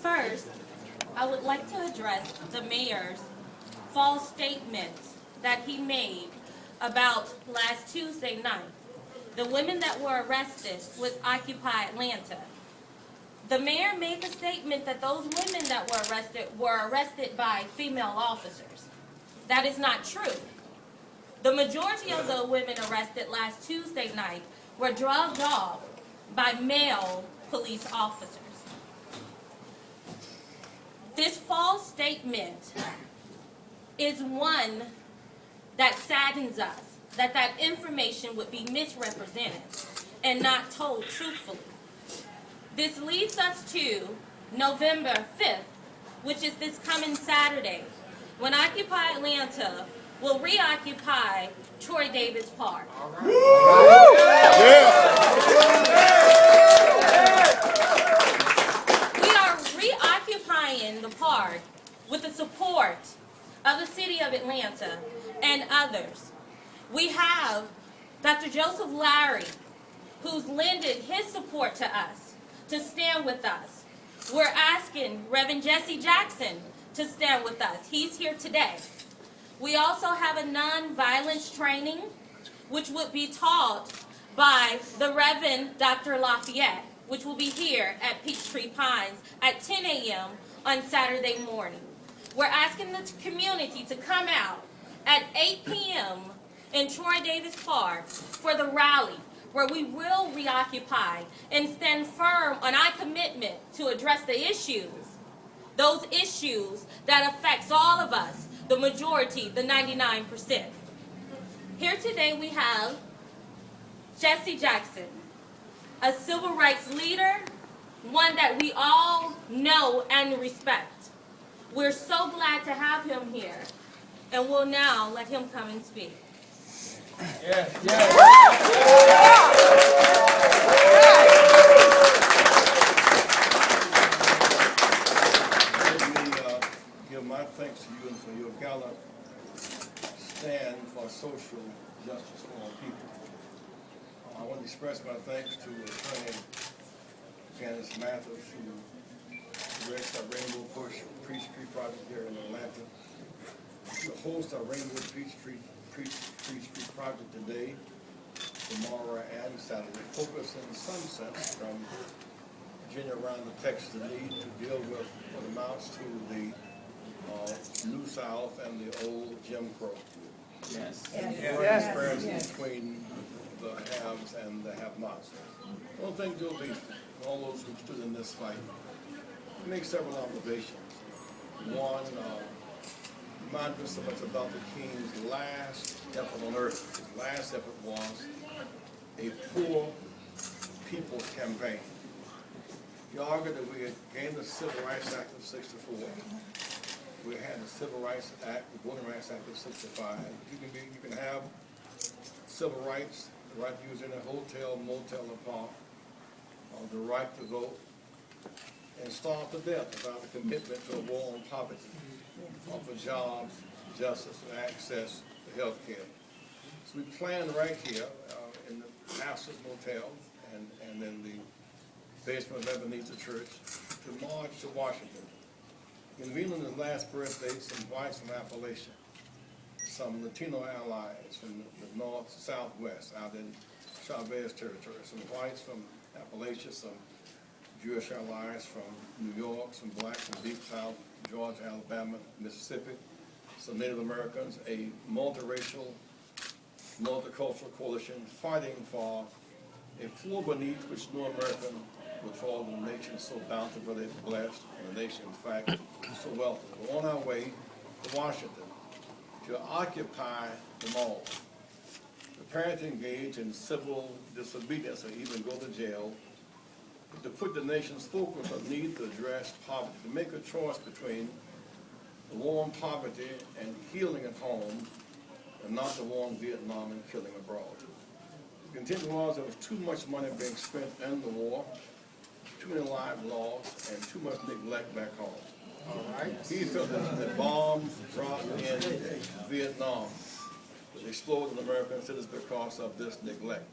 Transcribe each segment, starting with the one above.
First, I would like to address the mayor's false statements that he made about last Tuesday night. The women that were arrested with Occupy Atlanta. The mayor made the statement that those women that were arrested by female officers. That is not true. The majority of the women arrested last Tuesday night were drugged off by male police officers. This false statement is one that saddens us, that information would be misrepresented and not told truthfully. This leads us to November 5th, which is this coming Saturday, when Occupy Atlanta will reoccupy Troy Davis Park. We are reoccupying the park with the support of the city of Atlanta and others. We have Dr. Joseph Larry, who's lended his support to us, to stand with us. We're asking Reverend Jessie Jackson to stand with us. He's here today. We also have a non-violence training, which would be taught by the Reverend Dr. Lafayette, which will be here at Peachtree Pines at 10 a.m. on Saturday morning. We're asking the community to come out at 8 p.m. in Troy Davis Park for the rally, where we will reoccupy and stand firm on our commitment to address the issues, those issues that affects all of us, the majority, the 99%. Here today we have Jessie Jackson, a civil rights leader, one that we all know and respect. We're so glad to have him here, and we'll now let him come and speak. Yes. Let me give my thanks to you and for your gallant stand for social justice for all people. I want to express my thanks to Attorney Janice Mathis, who directs our Rainbow Push Peachtree Project here in Atlanta. To host our Rainbow Peachtree Project today, tomorrow, and Saturday, focus in some sense from Virginia around to Texas, the need to deal with what amounts to the New South and the old Jim Crow. Yes. Difference between the haves and the have-nots. One thing to at least all those who stood in this fight, make several observations. One, remind us so much about the King's last effort on earth. His last effort was a poor people's campaign. He argued that we had gained the Civil Rights Act of '64. We had the Civil Rights Act, the Voting Rights Act of '65. You can have civil rights, the right to use any hotel, motel, or park, the right to vote, and starve to death without a commitment to a war on poverty, for jobs, justice, and access to health care. So we planned right here in the Pastor's Motel and in the basement of Ebenezer Church to march to Washington. Convening his last birthday, some whites from Appalachia, some Latino allies from the north, southwest, out in Chavez territory, some whites from Appalachia, some Jewish allies from New York, some blacks from Deep South, Georgia, Alabama, Mississippi, some Native Americans, a multiracial, multicultural coalition fighting for a floor beneath which no American would fall in a nation so bountifully blessed, and a nation, in fact, so wealthy. We're on our way to Washington to occupy the mall, prepare to engage in civil disobedience or even go to jail, to put the nation's focus on need to address poverty, to make a choice between the war on poverty and healing at home, and not the war in Vietnam and killing abroad. The contention was there was too much money being spent in the war, too many lives lost, and too much neglect back home. All right. He felt that the bombs dropped in Vietnam would explode in American cities because of this neglect.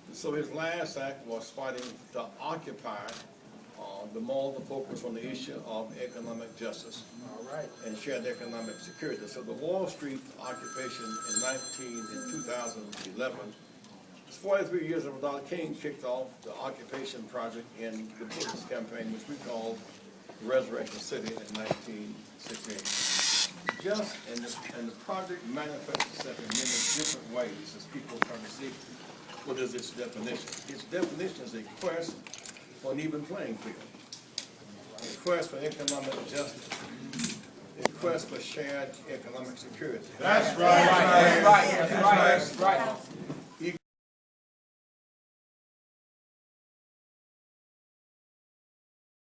And so his last act was fighting to occupy the more the focus on the issue of economic justice and shared economic security. So the Wall Street occupation in 2011, it's 43 years ago, Dr. King kicked off the occupation project in the Bush's campaign, which we called Resurrection City in 1968. And the project manifests itself in many different ways as people trying to see what is its definition. Its definition is a quest for an even playing field, a quest for economic justice, a quest for shared economic security. That's right. That's right. That's right. That's right.